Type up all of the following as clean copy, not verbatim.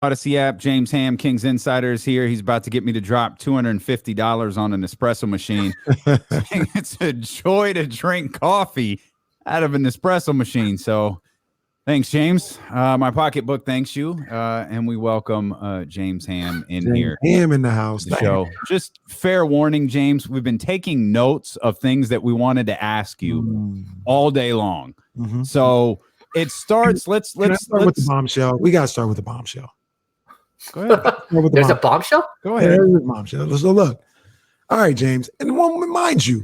Odyssey app. James Ham, Kings Insider, is here. He's about to get me to drop $250 on an espresso machine. It's a joy to drink coffee out of an espresso machine. So thanks, James. My pocketbook thanks you. And we welcome James Ham in here. Ham in the house. The show. Just fair warning, James. We've been taking notes of things that we wanted to ask you all day long. Mm-hmm. So it starts. Let's start with the bombshell. We got to start with the bombshell. Go ahead. There's a bombshell? Go ahead. There's a bombshell. So look. All right, James. And mind you,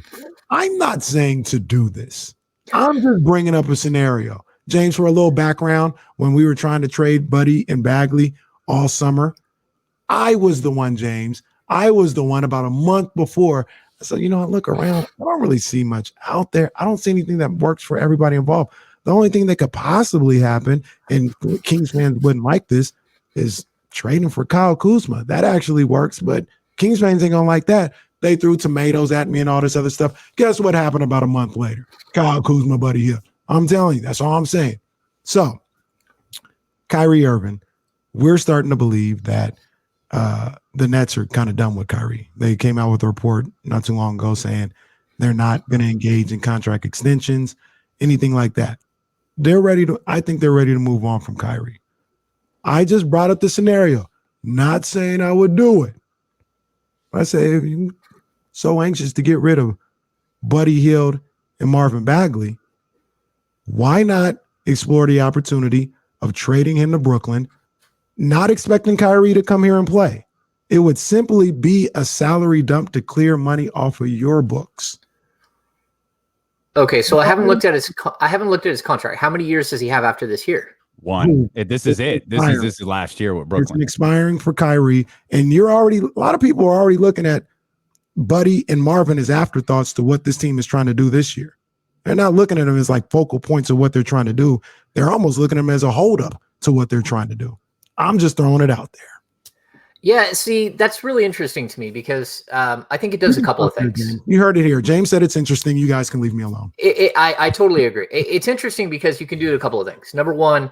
I'm not saying to do this. I'm just bringing up a scenario. James, for a little background, when we were trying to trade Buddy and Bagley all summer, I was the one, James. I was the one about a month before. So, I look around. I don't really see much out there. I don't see anything that works for everybody involved. The only thing that could possibly happen, and Kings fans wouldn't like this, is trading for Kyle Kuzma. That actually works, but Kings fans ain't gonna like that. They threw tomatoes at me and all this other stuff. Guess what happened about a month later? Kyle Kuzma, Buddy Hield. I'm telling you, that's all I'm saying. So, Kyrie Irving, we're starting to believe that the Nets are kind of done with Kyrie. They came out with a report not too long ago saying they're not going to engage in contract extensions, anything like that. I think they're ready to move on from Kyrie. I just brought up the scenario, not saying I would do it. I say, if you're so anxious to get rid of Buddy Hield and Marvin Bagley, why not explore the opportunity of trading him to Brooklyn, not expecting Kyrie to come here and play? It would simply be a salary dump to clear money off of your books. Okay, so I haven't looked at his contract. How many years does he have after this year? One. This is it. This is last year with Brooklyn. It's expiring for Kyrie, and a lot of people are already looking at Buddy and Marvin as afterthoughts to what this team is trying to do this year. They're not looking at them as like focal points of what they're trying to do. They're almost looking at them as a holdup to what they're trying to do. I'm just throwing it out there. Yeah, see, that's really interesting to me because I think it does a couple of things. You heard it here. James said it's interesting. You guys can leave me alone. I totally agree. It's interesting because you can do a couple of things. Number one,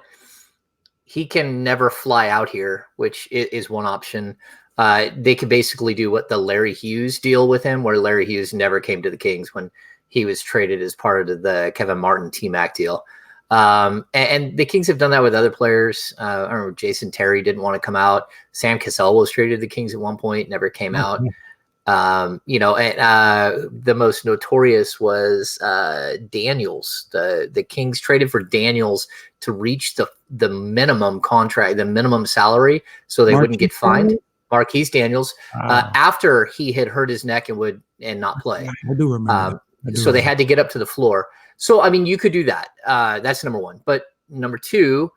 he can never fly out here, which is one option. They could basically do what the Larry Hughes deal with him, where Larry Hughes never came to the Kings when he was traded as part of the Kevin Martin T-Mac deal. And the Kings have done that with other players. I remember Jason Terry didn't want to come out. Sam Cassell was traded to the Kings at one point, never came out. And the most notorious was Daniels. The Kings traded for Daniels to reach the minimum contract, the minimum salary, so they wouldn't get fined. Marquise Daniels, after he had hurt his neck and not play. I do remember. So they had to get up to the floor. So, I mean, you could do that. That's number one. But number two,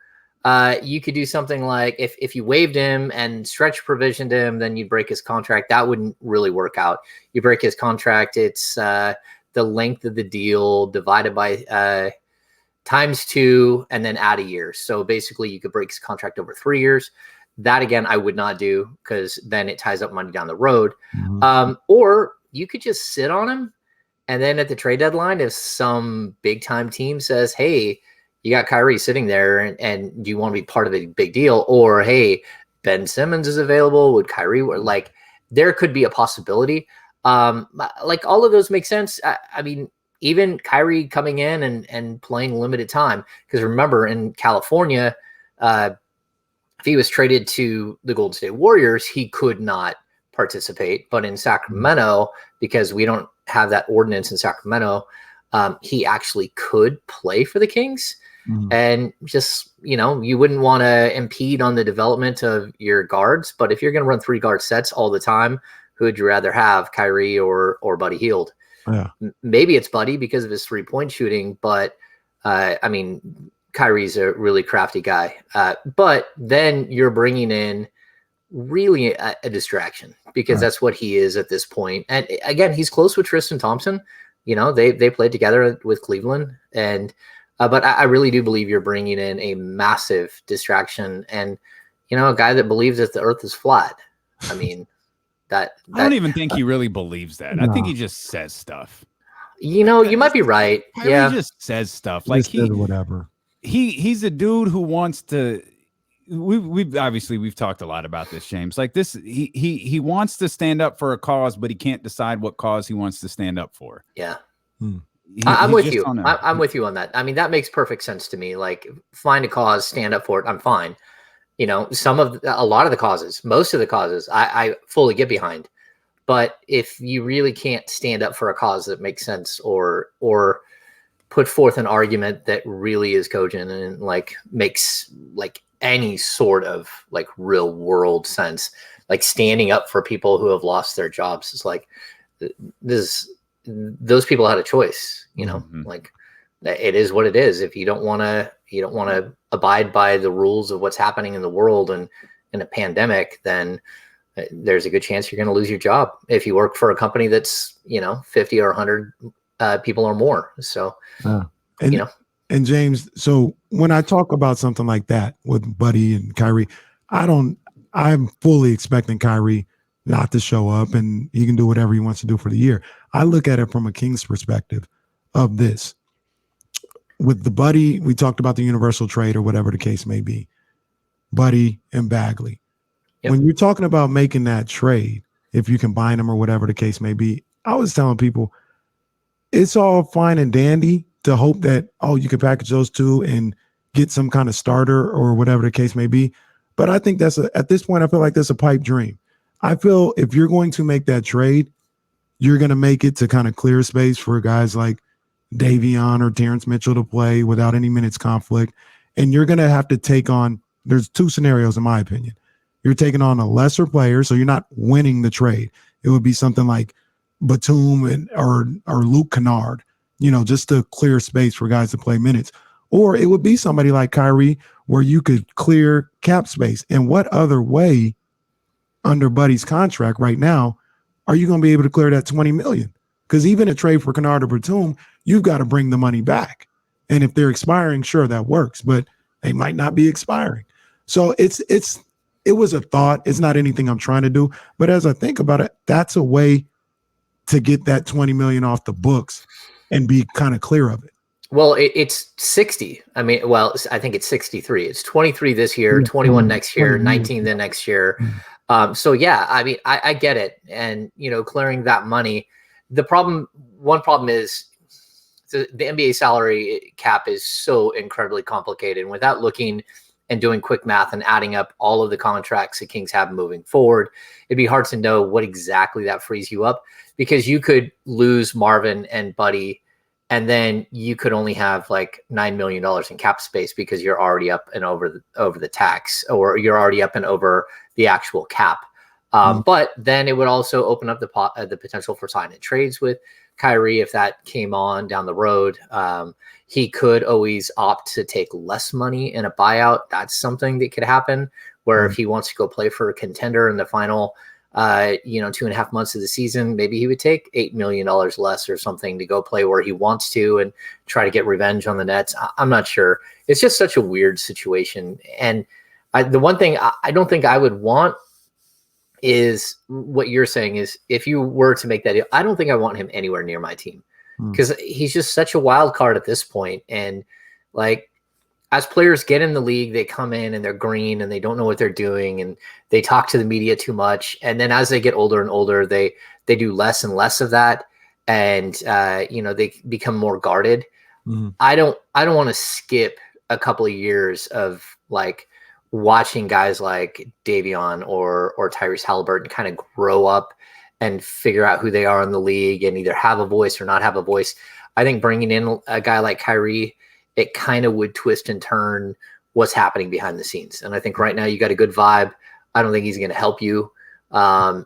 you could do something like if you waived him and stretch provisioned him, then you'd break his contract. That wouldn't really work out. You break his contract, it's the length of the deal divided by times 2 and then add a year. So basically you could break his contract over 3 years. That, again, I would not do because then it ties up money down the road. Mm-hmm. Or you could just sit on him. And then at the trade deadline, if some big time team says, hey, you got Kyrie sitting there and do you want to be part of a big deal? Or, hey, Ben Simmons is available. Would Kyrie, like, there could be a possibility. Like, all of those make sense. I mean, even Kyrie coming in and playing limited time. Because remember, in California, if he was traded to the Golden State Warriors, he could not participate. But in Sacramento, because we don't have that ordinance in Sacramento, he actually could play for the Kings. Mm-hmm. And just, you wouldn't want to impede on the development of your guards. But if you're going to run 3 guard sets all the time, who would you rather have, Kyrie or Buddy Hield? Yeah. Maybe it's Buddy because of his 3-point shooting, but I mean, Kyrie's a really crafty guy. But then you're bringing in really a distraction because that's what he is at this point. And again, he's close with Tristan Thompson. They played together with Cleveland, and but I really do believe you're bringing in a massive distraction and a guy that believes that the earth is flat. I mean, that I don't even think he really believes that. No. I think he just says stuff. You might be right. He just says stuff like whatever. He's a dude who wants to we've talked a lot about this, James. Like this, he wants to stand up for a cause, but he can't decide what cause he wants to stand up for. Yeah. I'm with you. I'm with you on that. I mean, that makes perfect sense to me. Like, find a cause, stand up for it. I'm fine. You know, a lot of the causes, most of the causes, I fully get behind. But if you really can't stand up for a cause that makes sense, or put forth an argument that really is cogent and like makes like any sort of like real world sense, like standing up for people who have lost their jobs, is like, those people had a choice, you know, like it is what it is. If you don't want to abide by the rules of what's happening in the world and in a pandemic, then there's a good chance you're going to lose your job if you work for a company that's, you know, 50 or 100 people or more. So, you know. And James, so when I talk about something like that with Buddy and Kyrie, I'm fully expecting Kyrie not to show up and he can do whatever he wants to do for the year. I look at it from a Kings perspective of this. With the Buddy, we talked about the universal trade or whatever the case may be. Buddy and Bagley. Yep. When you're talking about making that trade, if you combine them or whatever the case may be, I was telling people it's all fine and dandy to hope that, you could package those two and get some kind of starter or whatever the case may be. But I think at this point, I feel like that's a pipe dream. I feel if you're going to make that trade, you're going to make it to kind of clear space for guys like Davion or Terrence Mitchell to play without any minutes conflict. And you're going to have to take on, there's two scenarios in my opinion. You're taking on a lesser player, so you're not winning the trade. It would be something like Batum or Luke Kennard, you know, just to clear space for guys to play minutes. Or it would be somebody like Kyrie where you could clear cap space. And what other way under Buddy's contract right now are you going to be able to clear that $20 million? Because even a trade for Kennard or Batum, you've got to bring the money back. And if they're expiring, sure, that works, but they might not be expiring. So it was a thought. It's not anything I'm trying to do. But as I think about it, that's a way to get that $20 million off the books and be kind of clear of it. Well, it's 60. I mean, well, I think it's 63. It's 23 this year, 21 next year, 19 the next year. So yeah, I mean, I get it. And, you know, clearing that money, one problem is the NBA salary cap is so incredibly complicated. And without looking and doing quick math and adding up all of the contracts the Kings have moving forward, it'd be hard to know what exactly that frees you up, because you could lose Marvin and Buddy, and then you could only have like $9 million in cap space because you're already up and over the tax, or you're already up and over the actual cap. But then it would also open up the potential for signing trades with Kyrie if that came on down the road. He could always opt to take less money in a buyout. That's something that could happen, where if he wants to go play for a contender in the final 2.5 months of the season, maybe he would take $8 million less or something to go play where he wants to and try to get revenge on the Nets. I'm not sure. It's just such a weird situation. And the one thing I don't think I would want is what you're saying is, if you were to make that deal, I don't think I want him anywhere near my team, because he's just such a wild card at this point. And like, as players get in the league, they come in and they're green and they don't know what they're doing and they talk to the media too much. And then as they get older and older, they do less and less of that. And, they become more guarded. I don't want to skip a couple of years of like watching guys like Davion or Tyrese Halliburton kind of grow up and figure out who they are in the league and either have a voice or not have a voice. I think bringing in a guy like Kyrie, it kind of would twist and turn what's happening behind the scenes. And I think right now you got a good vibe. I don't think he's going to help you. As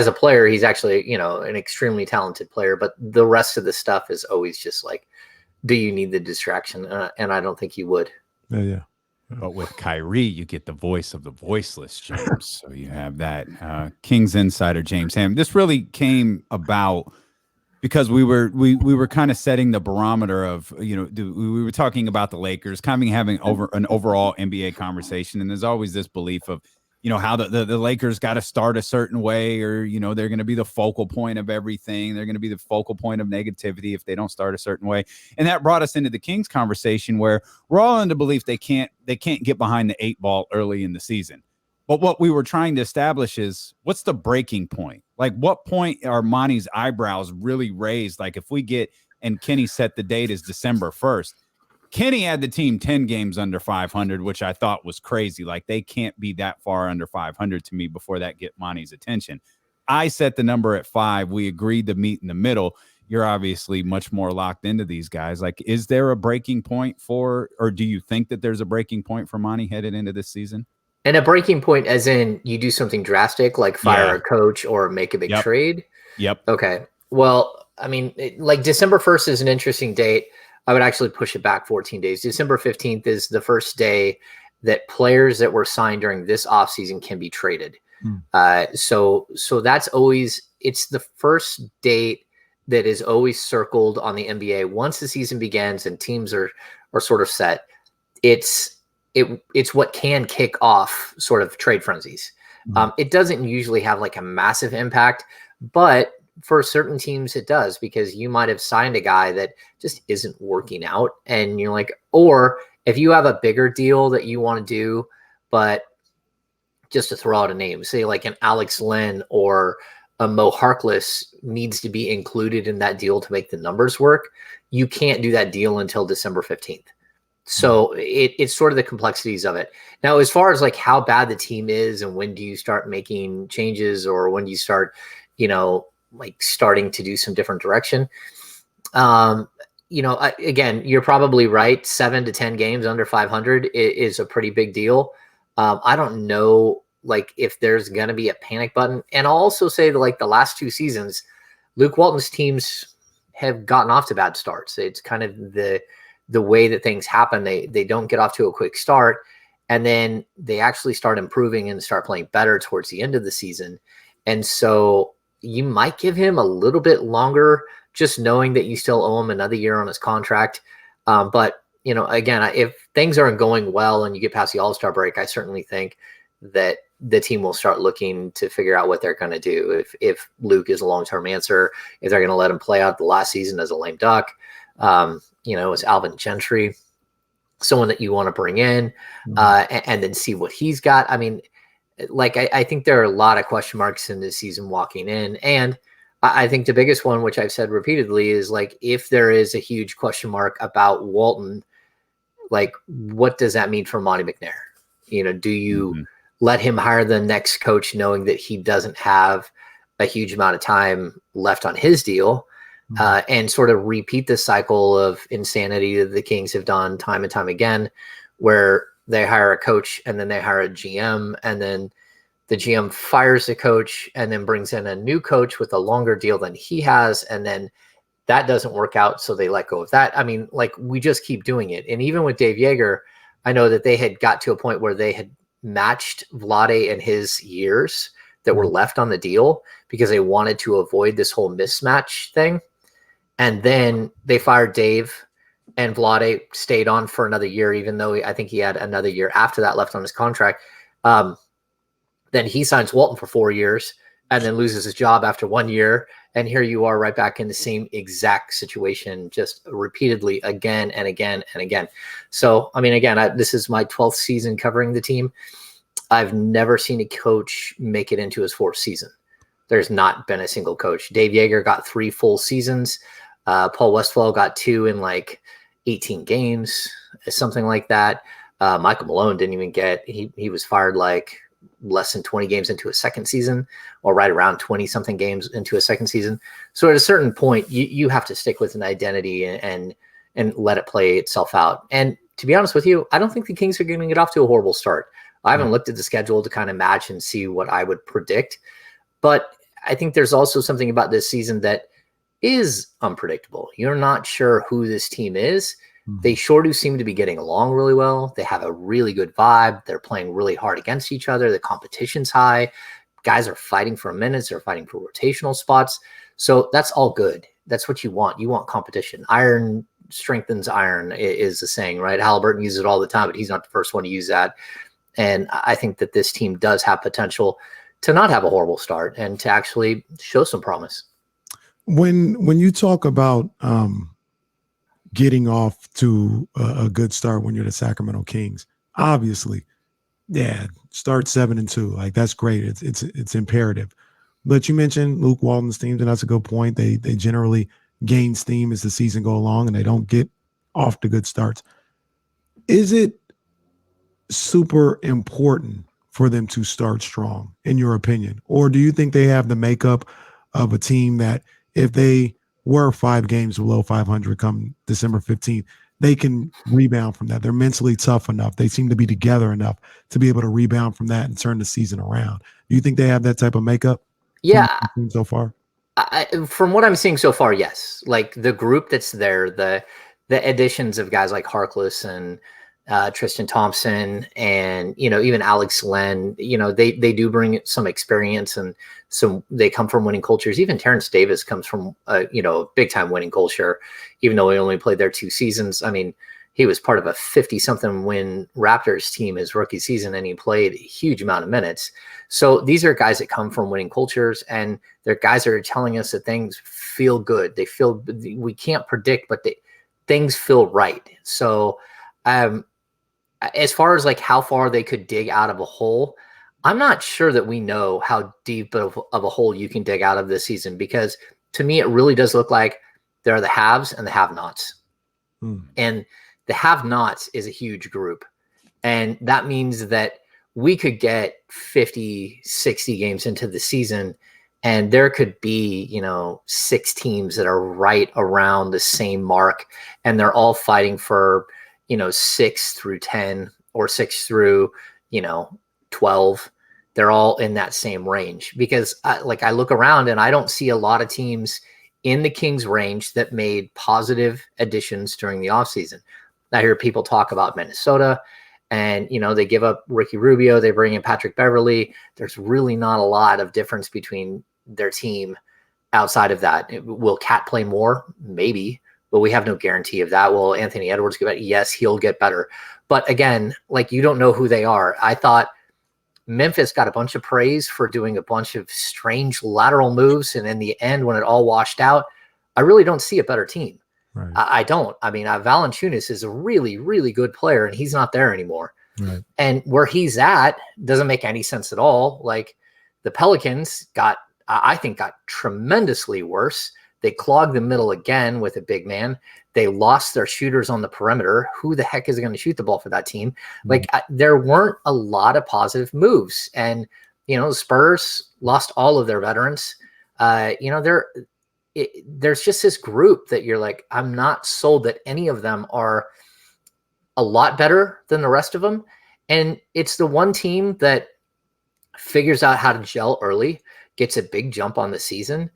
a player, he's actually, an extremely talented player, but the rest of the stuff is always just like, do you need the distraction? And I don't think you would. Yeah. But with Kyrie, you get the voice of the voiceless, James. So you have that Kings insider, James Ham. This really came about because we were kind of setting the barometer of, we were talking about the Lakers, kind of having an overall NBA conversation. And there's always this belief of, how the Lakers got to start a certain way, or, they're going to be the focal point of everything. They're going to be the focal point of negativity if they don't start a certain way. And that brought us into the Kings conversation, where we're all in the belief they can't get behind the 8 ball early in the season. But what we were trying to establish is, what's the breaking point? Like, what point are Monty's eyebrows really raised? Like, if we get, and Kenny set the date as December 1st, Kenny had the team 10 games under 500, which I thought was crazy. Like, they can't be that far under 500 to me before that get Monty's attention. I set the number at 5. We agreed to meet in the middle. You're obviously much more locked into these guys. Like, is there a breaking point or do you think that there's a breaking point for Monty headed into this season? And a breaking point as in you do something drastic, like fire a coach or make a big trade? Yep. Okay. Well, I mean, like December 1st is an interesting date. I would actually push it back 14 days. December 15th is the first day that players that were signed during this offseason can be traded. So that's always, it's the first date that is always circled on the NBA. Once the season begins and teams are sort of set, it's what can kick off sort of trade frenzies. It doesn't usually have like a massive impact, but for certain teams it does, because you might have signed a guy that just isn't working out, and you're like, or if you have a bigger deal that you want to do, but just to throw out a name, say like an Alex Len or a Mo Harkless needs to be included in that deal to make the numbers work, you can't do that deal until December 15th. So it's sort of the complexities of it. Now, as far as like how bad the team is and when do you start making changes, or when do you start, like starting to do some different direction. Again, you're probably right. 7 to 10 games under 500 is a pretty big deal. I don't know, like, if there's going to be a panic button. And I'll also say that, like, the last 2 seasons, Luke Walton's teams have gotten off to bad starts. It's kind of the way that things happen. They don't get off to a quick start, and then they actually start improving and start playing better towards the end of the season. And so you might give him a little bit longer, just knowing that you still owe him another year on his contract. But, again, if things aren't going well and you get past the All-Star break, I certainly think that the team will start looking to figure out what they're going to do. If Luke is a long-term answer, if they're going to let him play out the last season as a lame duck, it's Alvin Gentry, someone that you want to bring in, and then see what he's got. I mean, like, I think there are a lot of question marks in this season walking in. And I think the biggest one, which I've said repeatedly, is like, if there is a huge question mark about Walton, like, what does that mean for Monty McNair? Do you let him hire the next coach knowing that he doesn't have a huge amount of time left on his deal, and sort of repeat this cycle of insanity that the Kings have done time and time again, where they hire a coach and then they hire a GM, and then the GM fires the coach and then brings in a new coach with a longer deal than he has. And then that doesn't work out, so they let go of that. I mean, like, we just keep doing it. And even with Dave Yeager, I know that they had got to a point where they had matched Vlade in his years that were left on the deal, because they wanted to avoid this whole mismatch thing. And then they fired Dave, and Vlade stayed on for another year, even though I think he had another year after that left on his contract. Then he signs Walton for 4 years and then loses his job after 1 year. And here you are right back in the same exact situation, just repeatedly again and again and again. So, I mean, again, this is my 12th season covering the team. I've never seen a coach make it into his 4th season. There's not been a single coach. Dave Yeager got 3 full seasons. Paul Westphal got 2 in like 18 games, something like that. Michael Malone didn't even get, he was fired like less than 20 games into a second season, or right around 20 something games into a second season. So at a certain point, you have to stick with an identity and let it play itself out. And to be honest with you, I don't think the Kings are going to get off to a horrible start. I haven't looked at the schedule to kind of match and see what I would predict, but I think there's also something about this season that is unpredictable. You're not sure who this team is. They sure do seem to be getting along really well. They have a really good vibe. They're playing really hard against each other. The competition's high. Guys are fighting for minutes. They're fighting for rotational spots. So that's all good. That's what you want. You want competition. Iron strengthens iron is the saying, right? Halliburton uses it all the time, but he's not the first one to use that. And I think that this team does have potential to not have a horrible start and to actually show some promise. When you talk about getting off to a good start when you're the Sacramento Kings, obviously, yeah, start 7-2. Like, that's great. It's imperative. But you mentioned Luke Walton's teams, and that's a good point. They generally gain steam as the season go along, and they don't get off to good starts. Is it super important for them to start strong, in your opinion? Or do you think they have the makeup of a team that if they were 5 games below 500 come December 15th, they can rebound from that? They're mentally tough enough. They seem to be together enough to be able to rebound from that and turn the season around. Do you think they have that type of makeup? Yeah. So far? From what I'm seeing so far, yes. Like, the group that's there, the additions of guys like Harkless and Tristan Thompson and, even Alex Len, they do bring some experience, and they come from winning cultures. Even Terrence Davis comes from a big time winning culture, even though he only played there 2 seasons. I mean, he was part of a 50-something win Raptors team his rookie season, and he played a huge amount of minutes. So these are guys that come from winning cultures, and they're guys that are telling us that things feel good. We can't predict, but things feel right. So as far as like how far they could dig out of a hole, I'm not sure that we know how deep of a hole you can dig out of this season, because to me, it really does look like there are the haves and the have-nots. And the have-nots is a huge group. And that means that we could get 50, 60 games into the season, and there could be, 6 teams that are right around the same mark, and they're all fighting for, 6 through 10 or 6 through, 12. They're all in that same range, because I look around and I don't see a lot of teams in the Kings range that made positive additions during the offseason. I hear people talk about Minnesota, and, they give up Ricky Rubio. They bring in Patrick Beverly. There's really not a lot of difference between their team outside of that. Will Cat play more? Maybe, but we have no guarantee of that. Will Anthony Edwards get better? Yes, he'll get better. But again, you don't know who they are. I thought Memphis got a bunch of praise for doing a bunch of strange lateral moves, and in the end, when it all washed out, I really don't see a better team. Right. I don't. I mean, Valanciunas is a really, really good player, and he's not there anymore. Right. And where he's at doesn't make any sense at all. Like, the Pelicans got tremendously worse. They clogged the middle again with a big man. They lost their shooters on the perimeter. Who the heck is going to shoot the ball for that team? There weren't a lot of positive moves. And, the Spurs lost all of their veterans. There's just this group that you're like, I'm not sold that any of them are a lot better than the rest of them. And it's the one team that figures out how to gel early, gets a big jump on the season,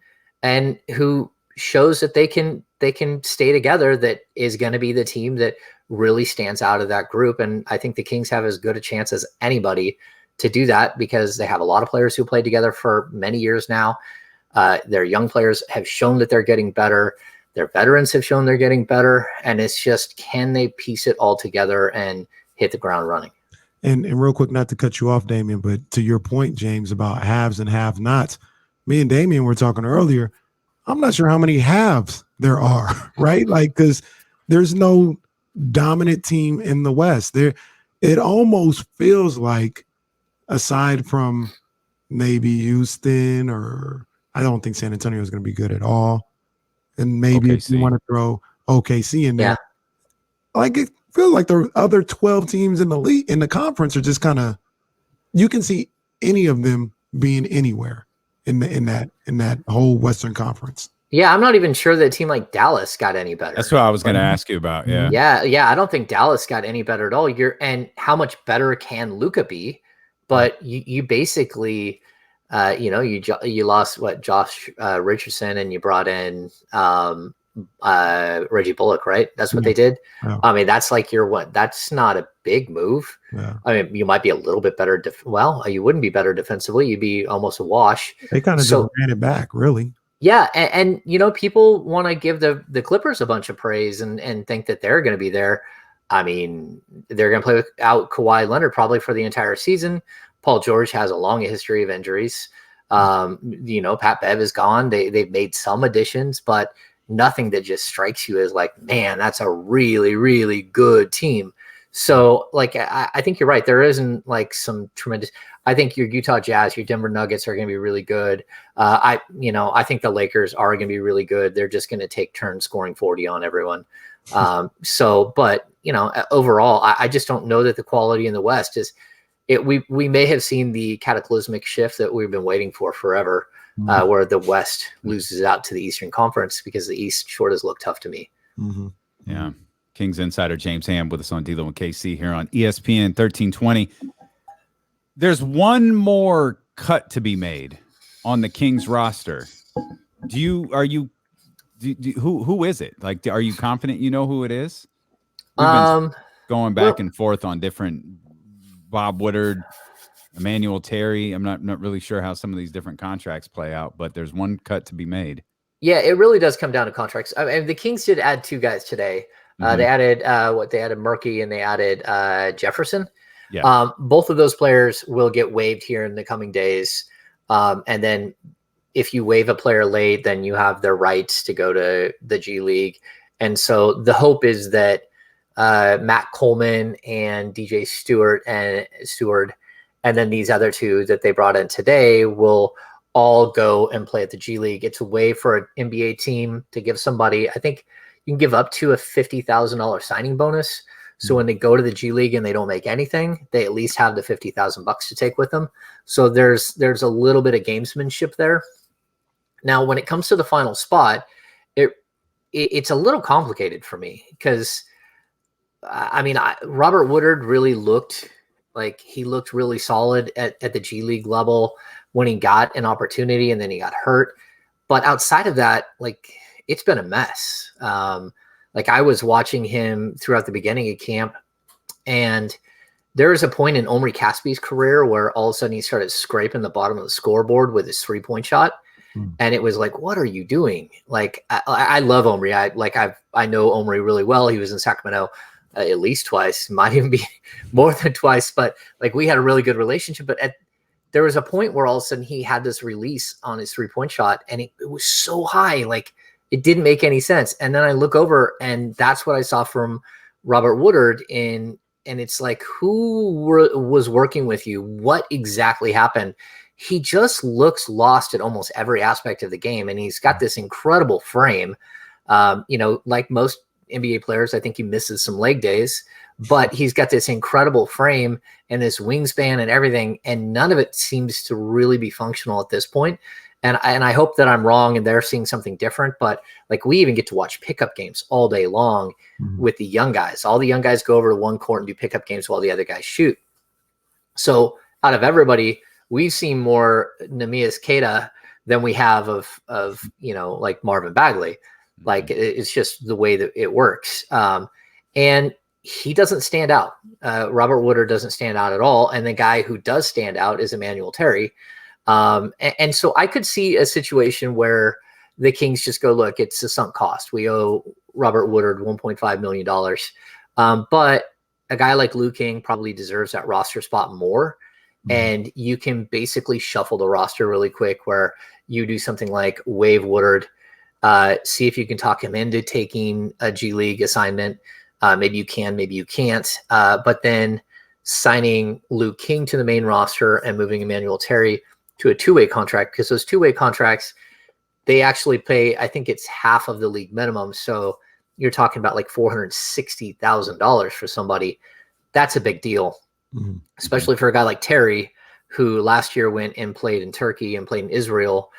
and who shows that they can stay together, that is going to be the team that really stands out of that group. And I think the Kings have as good a chance as anybody to do that, because they have a lot of players who played together for many years now. Their young players have shown that they're getting better. Their veterans have shown they're getting better. And it's just, can they piece it all together and hit the ground running? And real quick, not to cut you off, Damian, but to your point, James, about haves and have-nots, me and Damian were talking earlier. I'm not sure how many halves there are, right? Because there's no dominant team in the West. It almost feels like, aside from maybe Houston, or I don't think San Antonio is going to be good at all. And maybe if you want to throw OKC in there, it feels like the other 12 teams in the league, in the conference, are just kind of, you can see any of them being anywhere in that whole Western Conference. Yeah, I'm not even sure that a team like Dallas got any better. That's what I was going to ask you about. Yeah. I don't think Dallas got any better at all. And how much better can Luka be? But you basically, you lost Josh Richardson, and you brought in Reggie Bullock, right? That's what they did. Yeah. I mean, that's that's not a big move. Yeah. I mean, you might be a little bit better. You wouldn't be better defensively. You'd be almost a wash. They kind of just ran it back, really. Yeah. And people want to give the Clippers a bunch of praise and think that they're going to be there. I mean, they're going to play without Kawhi Leonard probably for the entire season. Paul George has a long history of injuries. Pat Bev is gone. They've made some additions, but nothing that just strikes you as like, man, that's a really, really good team. So like, I think you're right. There isn't like some tremendous, I think your Utah Jazz, your Denver Nuggets are going to be really good. I think the Lakers are going to be really good. They're just going to take turns scoring 40 on everyone. But overall, I just don't know that the quality in the West is it. We may have seen the cataclysmic shift that we've been waiting for forever, where the West loses out to the Eastern Conference because the East sure does look tough to me. Mm-hmm. Yeah. Kings insider James Ham with us on D'Lo and KC here on ESPN 1320. There's one more cut to be made on the Kings roster. Who is it? Like, are you confident you know who it is? We've been going back and forth on different Bob Woodard, Emmanuel Terry. I'm not really sure how some of these different contracts play out, but there's one cut to be made. Yeah, it really does come down to contracts. I mean, the Kings did add 2 guys today. They added Murphy and they added Jefferson. Yeah. Both of those players will get waived here in the coming days. And then if you waive a player late, then you have their rights to go to the G League. And so the hope is that Matt Coleman and DJ Stewart and then these other 2 that they brought in today will all go and play at the G League. It's a way for an NBA team to give somebody, I think you can give up to a $50,000 signing bonus. So when they go to the G League and they don't make anything, they at least have the $50,000 to take with them. So there's a little bit of gamesmanship there. Now, when it comes to the final spot, it's a little complicated for me because, Robert Woodard really looked really solid at the G League level when he got an opportunity and then he got hurt. But outside of that, like, it's been a mess. I was watching him throughout the beginning of camp, and there was a point in Omri Caspi's career where all of a sudden he started scraping the bottom of the scoreboard with his 3-point shot. And it was like, what are you doing? Like, I love Omri. I know Omri really well. He was in Sacramento at least twice, might even be more than twice, but like we had a really good relationship. But there was a point where all of a sudden he had this release on his 3-point shot, and it was so high, like it didn't make any sense. And then I look over, and that's what I saw from Robert Woodard and it's like, who was working with you? What exactly happened? He just looks lost at almost every aspect of the game, and he's got this incredible frame. Like most NBA players, I think he misses some leg days, but he's got this incredible frame and this wingspan and everything, and none of it seems to really be functional at this point. And I hope that I'm wrong and they're seeing something different, but like we even get to watch pickup games all day long with the young guys. All the young guys go over to one court and do pickup games while the other guys shoot. So out of everybody, we've seen more Neemias Queta than we have of like Marvin Bagley. Like it's just the way that it works. And he doesn't stand out. Robert Woodard doesn't stand out at all. And the guy who does stand out is Emmanuel Terry. And so I could see a situation where the Kings just go, look, it's a sunk cost. We owe Robert Woodard $1.5 million. But a guy like Lou King probably deserves that roster spot more. And you can basically shuffle the roster really quick where you do something like waive Woodard, see if you can talk him into taking a G League assignment. Maybe you can, maybe you can't. But then signing Lou King to the main roster and moving Emmanuel Terry to a 2-way contract, because those 2-way contracts, they actually pay, I think it's half of the league minimum. So you're talking about like $460,000 for somebody. That's a big deal, especially for a guy like Terry, who last year went and played in Turkey and played in Israel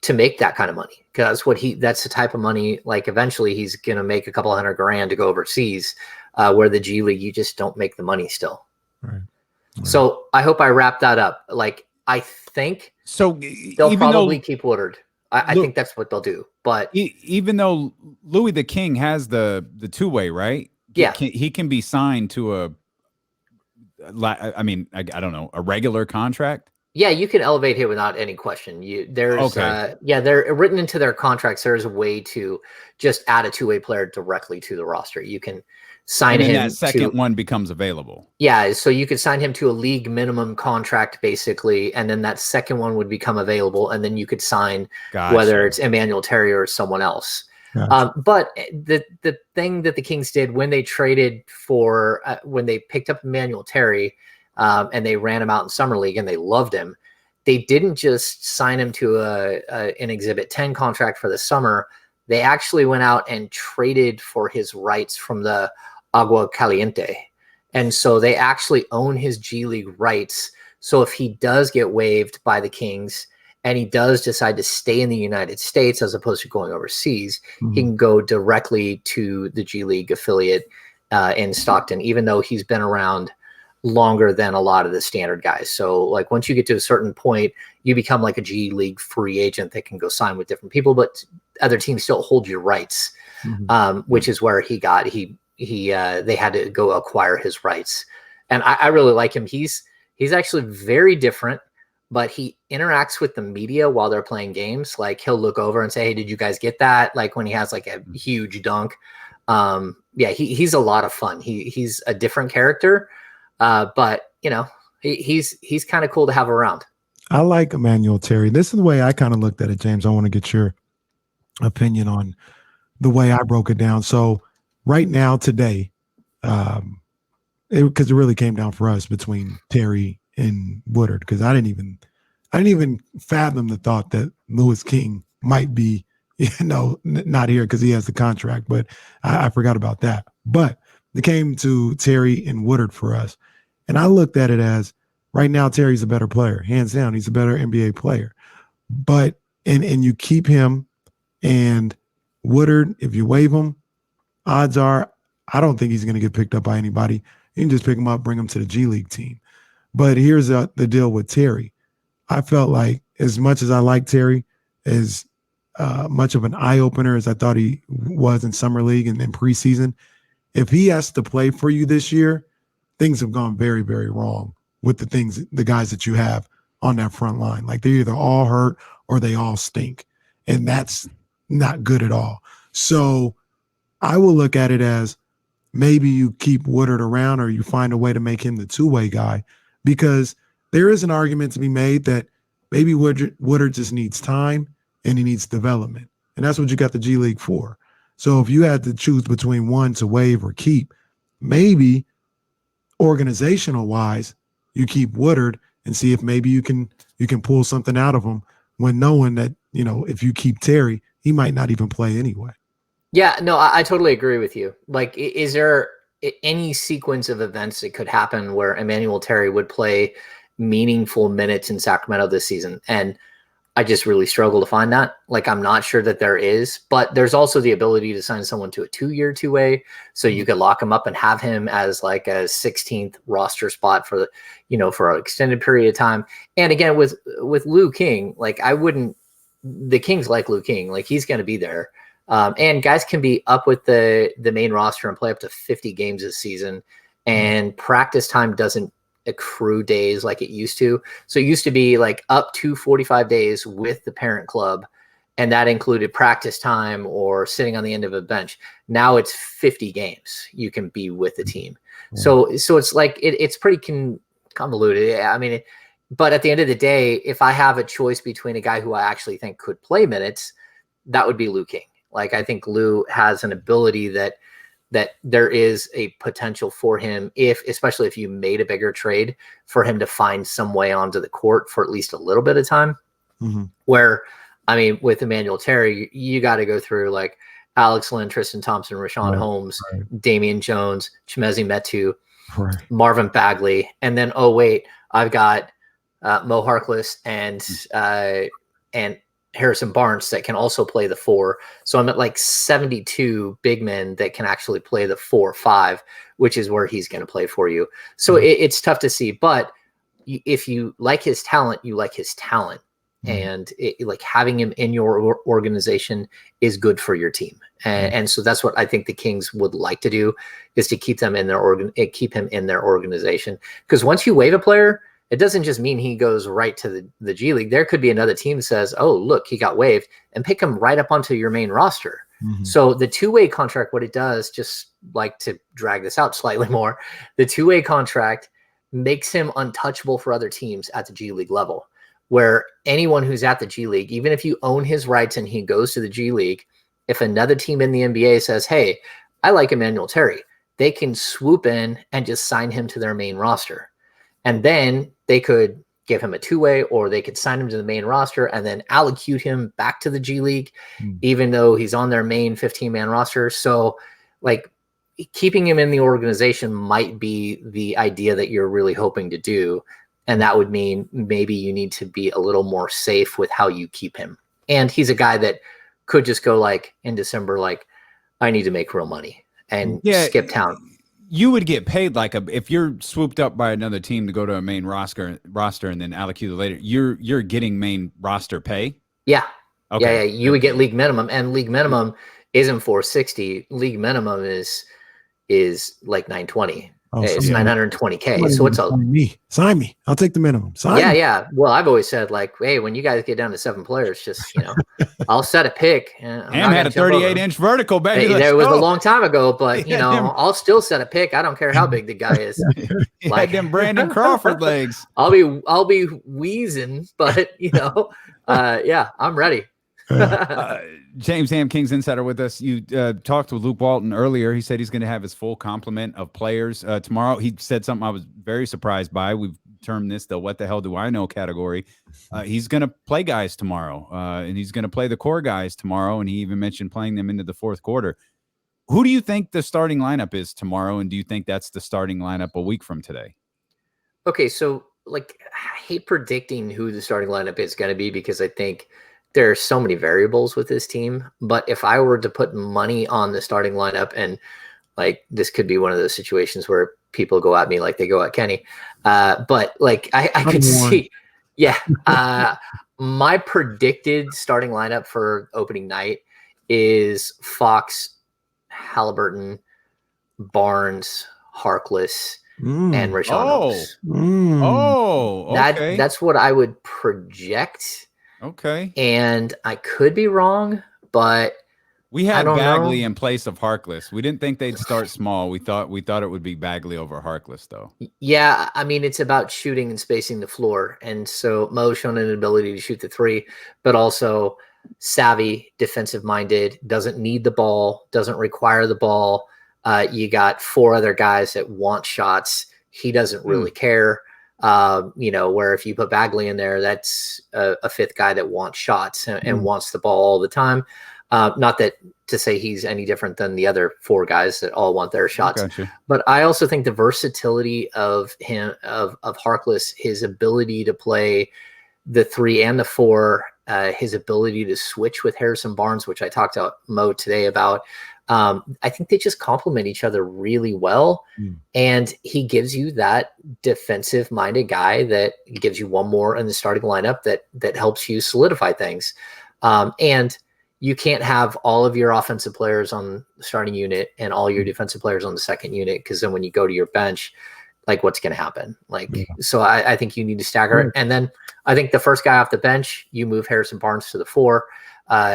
to make that kind of money. Because that's the type of money, like eventually he's going to make a couple $100,000 to go overseas, where the G League, you just don't make the money still. Right. So I hope I wrap that up. Like, I think they'll probably keep Woodard. I think that's what they'll do. But even though Louis the King has the 2-way, right? Yeah. He can be signed to I don't know, a regular contract. Yeah, you can elevate him without any question. They're written into their contracts. There's a way to just add a 2-way player directly to the roster. You can sign And then him that second to, one becomes available. yeah, so you could sign him to a league minimum contract basically, and then that second one would become available, and then you could sign whether it's Emmanuel Terry or someone else. Gotcha. But the thing that the Kings did when they traded for when they picked up Emmanuel Terry and they ran him out in summer league and they loved him, they didn't just sign him to an Exhibit 10 contract for the summer. They actually went out and traded for his rights from the Agua Caliente. And so they actually own his G League rights. So if he does get waived by the Kings and he does decide to stay in the United States as opposed to going overseas, he can go directly to the G League affiliate in Stockton, even though he's been around longer than a lot of the standard guys. So like once you get to a certain point, you become like a G League free agent that can go sign with different people, but other teams still hold your rights, which is where he got, they had to go acquire his rights. And I really like him. He's actually very different, but he interacts with the media while they're playing games. Like he'll look over and say, hey, did you guys get that? Like when he has like a huge dunk. Yeah, he's a lot of fun. He's a different character. But you know, he's kind of cool to have around. I like Emmanuel Terry. This is the way I kind of looked at it, James. I want to get your opinion on the way I broke it down. So right now, today, because it really came down for us between Terry and Woodard, because I didn't even fathom the thought that Louis King might be, not here because he has the contract. But I forgot about that. But it came to Terry and Woodard for us. And I looked at it as right now, Terry's a better player. Hands down, he's a better NBA player. But, and you keep him and Woodard, if you waive him, odds are, I don't think he's going to get picked up by anybody. You can just pick him up, bring him to the G League team. But here's the deal with Terry. I felt like as much as I like Terry, as much of an eye-opener as I thought he was in summer league and in preseason, if he has to play for you this year, things have gone very, very wrong with the guys that you have on that front line. Like they're either all hurt or they all stink. And that's not good at all. So I will look at it as maybe you keep Woodard around or you find a way to make him the two-way guy, because there is an argument to be made that maybe Woodard just needs time and he needs development. And that's what you got the G League for. So if you had to choose between one to waive or keep, maybe organizational wise, you keep Woodard and see if maybe you can pull something out of him, when knowing that, if you keep Terry, he might not even play anyway. Yeah, no, I totally agree with you. Like, is there any sequence of events that could happen where Emmanuel Terry would play meaningful minutes in Sacramento this season? And I just really struggle to find that. Like, I'm not sure that there is, but there's also the ability to sign someone to a 2-year two-way. So you could lock him up and have him as like a 16th roster spot for for an extended period of time. And again, with Lou King, like the Kings like Lou King, like he's going to be there. And guys can be up with the main roster and play up to 50 games this season. And practice time doesn't accrue days like it used to. So it used to be like up to 45 days with the parent club, and that included practice time or sitting on the end of a bench. Now it's 50 games you can be with the team. So it's like it's pretty convoluted. I mean, but at the end of the day, if I have a choice between a guy who I actually think could play minutes, that would be Lou King. Like, I think Lou has an ability that there is a potential for him, especially if you made a bigger trade, for him to find some way onto the court for at least a little bit of time. Where, I mean, with Emmanuel Terry, you got to go through like Alex Lynn, Tristan Thompson, Richaun Holmes, Damian Jones, Chimezie Metu, Marvin Bagley, and then, oh wait, I've got Mo Harkless and Harrison Barnes that can also play the 4. So I'm at like 72 big men that can actually play the 4-5, which is where he's going to play for you. So it's tough to see, but if you like his talent, you like his talent. And like having him in your organization is good for your team. And so that's what I think the Kings would like to do, is to keep them in keep him in their organization. Because once you waive a player, it doesn't just mean he goes right to the G League. There could be another team that says, oh, look, he got waived, and pick him right up onto your main roster. So the two-way contract, what it does, just like to drag this out slightly more, the two-way contract makes him untouchable for other teams at the G League level, where anyone who's at the G League, even if you own his rights and he goes to the G League, if another team in the NBA says, hey, I like Emmanuel Terry, they can swoop in and just sign him to their main roster. And then they could give him a two-way, or they could sign him to the main roster and then allocute him back to the G League, even though he's on their main 15-man roster. So like keeping him in the organization might be the idea that you're really hoping to do. And that would mean maybe you need to be a little more safe with how you keep him. And he's a guy that could just go like in December, like, I need to make real money and skip town. You would get paid like if you're swooped up by another team to go to a main roster and then allocated later, you're getting main roster pay. Yeah. Okay. Yeah. You would get league minimum, and league minimum isn't 460. League minimum is like 920. It's 920K. So it's sign me. I'll take the minimum. Sign me. Yeah. Well, I've always said like, hey, when you guys get down to 7 players, just I'll set a pick. Ham had a 38-inch vertical, baby. There was a long time ago, but I'll still set a pick. I don't care how big the guy is. Like them Brandon Crawford legs. I'll be wheezing, but I'm ready. James Ham, Kings Insider, with us. You talked with Luke Walton earlier. He said he's going to have his full complement of players tomorrow. He said something I was very surprised by. We've termed this the "what the hell do I know" category. He's going to play guys tomorrow, and he's going to play the core guys tomorrow, and he even mentioned playing them into the fourth quarter. Who do you think the starting lineup is tomorrow, and do you think that's the starting lineup a week from today? Okay, so like I hate predicting who the starting lineup is going to be because I think there are so many variables with this team. But if I were to put money on the starting lineup, and like this could be one of those situations where people go at me like they go at Kenny, but like I could see, my predicted starting lineup for opening night is Fox, Halliburton, Barnes, Harkless, and Richaun Holmes. Okay. That's what I would project. Okay. And I could be wrong, but we had Bagley in place of Harkless. We didn't think they'd start small. We thought it would be Bagley over Harkless, though. Yeah, I mean, it's about shooting and spacing the floor. And so Mo's shown an ability to shoot the three, but also savvy, defensive-minded, doesn't need the ball, doesn't require the ball. You got 4 other guys that want shots. He doesn't really care. Where if you put Bagley in there, that's a 5th guy that wants shots and wants the ball all the time. Not that to say he's any different than the other 4 guys that all want their shots. Gotcha. But I also think the versatility of him, of Harkless, his ability to play the 3 and the 4, his ability to switch with Harrison Barnes, which I talked to Mo today about. I think they just complement each other really well. And he gives you that defensive minded guy that gives you one more in the starting lineup that helps you solidify things. And you can't have all of your offensive players on the starting unit and all your defensive players on the second unit, because then when you go to your bench, like what's going to happen? So I think you need to stagger it. And then I think the first guy off the bench, you move Harrison Barnes to the 4,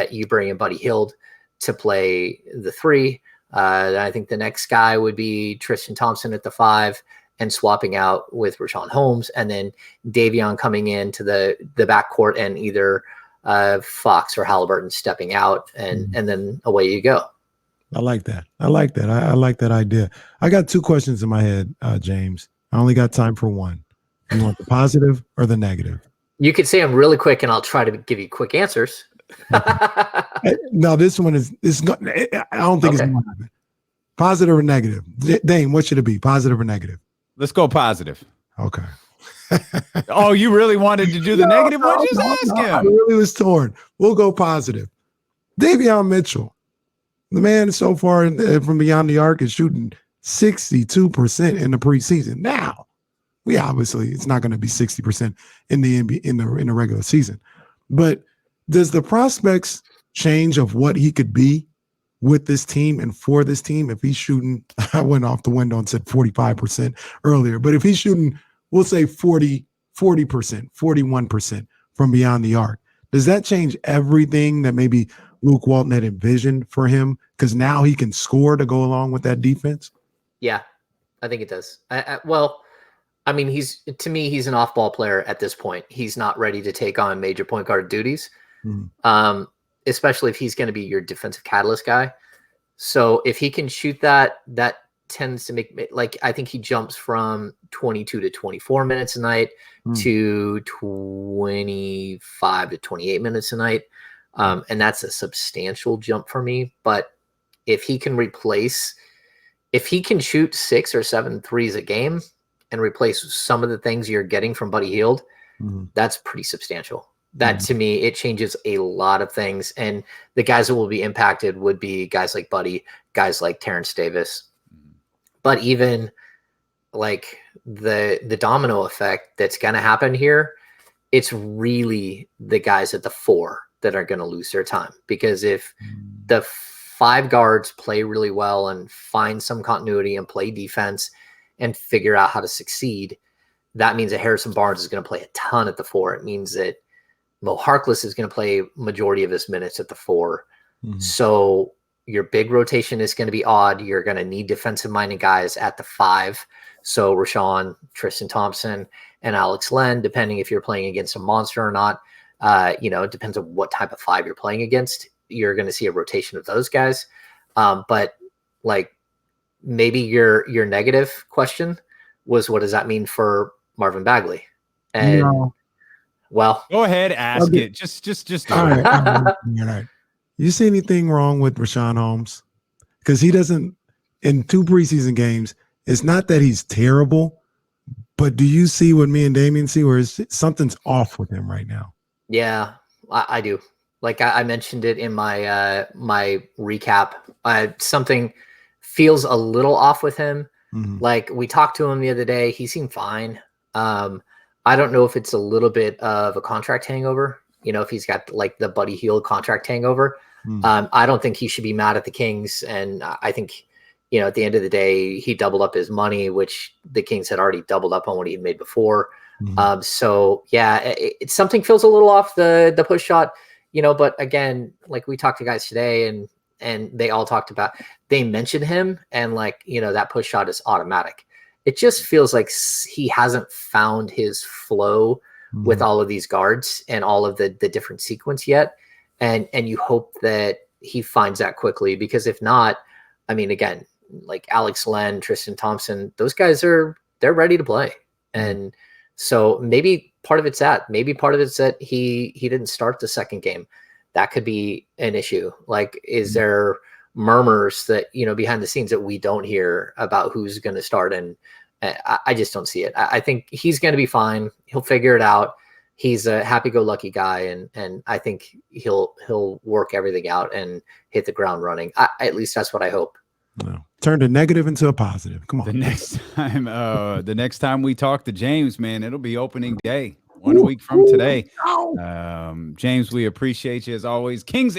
you bring in Buddy Hield to play the 3. I think the next guy would be Tristan Thompson at the 5 and swapping out with Richaun Holmes, and then Davion coming into the backcourt and either Fox or Halliburton stepping out, and then away you go. I like that. I like that idea. I got 2 questions in my head, James. I only got time for one. You want the positive or the negative? You could say them really quick, and I'll try to give you quick answers. No, this one is not. I don't think it's going to happen. Positive or negative? Dane, what should it be? Positive or negative? Let's go positive. Okay. Oh, you really wanted to do the negative one? Just ask him. I really was torn. We'll go positive. Davion Mitchell, the man so far from beyond the arc is shooting 62% in the preseason. Now, it's not going to be 60% in the NBA, in the regular season, but does the prospects change of what he could be with this team and for this team if he's shooting? I went off the window and said 45% earlier, but if he's shooting, we'll say 40%, 41% from beyond the arc, does that change everything that maybe Luke Walton had envisioned for him? Because now he can score to go along with that defense. Yeah, I think it does. Well, I mean, to me, he's an off-ball player at this point. He's not ready to take on major point guard duties, especially if he's going to be your defensive catalyst guy. So if he can shoot that tends to make, like, I think he jumps from 22 to 24 minutes a night to 25 to 28 minutes a night. And that's a substantial jump for me. But if he can shoot 6 or 7 threes a game and replace some of the things you're getting from Buddy Hield, that's pretty substantial. That to me, it changes a lot of things. And the guys that will be impacted would be guys like Buddy, guys like Terrence Davis. But even like the domino effect that's going to happen here, it's really the guys at the 4 that are going to lose their time. Because if the 5 guards play really well and find some continuity and play defense and figure out how to succeed, that means that Harrison Barnes is going to play a ton at the 4. It means that Mo Harkless is going to play majority of his minutes at the 4. So your big rotation is going to be odd. You're going to need defensive-minded guys at the 5. So Richaun, Tristan Thompson, and Alex Len, depending if you're playing against a monster or not. It depends on what type of 5 you're playing against. You're going to see a rotation of those guys. But like maybe your negative question was, what does that mean for Marvin Bagley? And well, go ahead, ask it. Just do all it. All right. You see anything wrong with Richaun Holmes? Because he doesn't, in 2 preseason games, it's not that he's terrible, but do you see what me and Damien see, where something's off with him right now? Yeah, I do. Like I mentioned it in my my recap. Something feels a little off with him. Like we talked to him the other day. He seemed fine. I don't know if it's a little bit of a contract hangover. If he's got like the Buddy Hield contract hangover. I don't think he should be mad at the Kings. And I think, at the end of the day, he doubled up his money, which the Kings had already doubled up on what he had made before. So yeah, something feels a little off the push shot, but again, like we talked to guys today and they all talked about, they mentioned him and like, that push shot is automatic. It just feels like he hasn't found his flow with all of these guards and all of the different sequence yet. And you hope that he finds that quickly, because if not, I mean, again, like Alex Len, Tristan Thompson, those guys they're ready to play. And so maybe part of it's that. Maybe part of it's that he didn't start the second game. That could be an issue. Like, is there murmurs that, behind the scenes that we don't hear about who's going to start? And I just don't see it. I think he's going to be fine. He'll figure it out. He's a happy-go-lucky guy, and I think he'll work everything out and hit the ground running. At least that's what I hope. No. Turn a negative into a positive. Come on. The next time we talk to James, man, it'll be opening day, 1 week from today. James, we appreciate you as always. Kings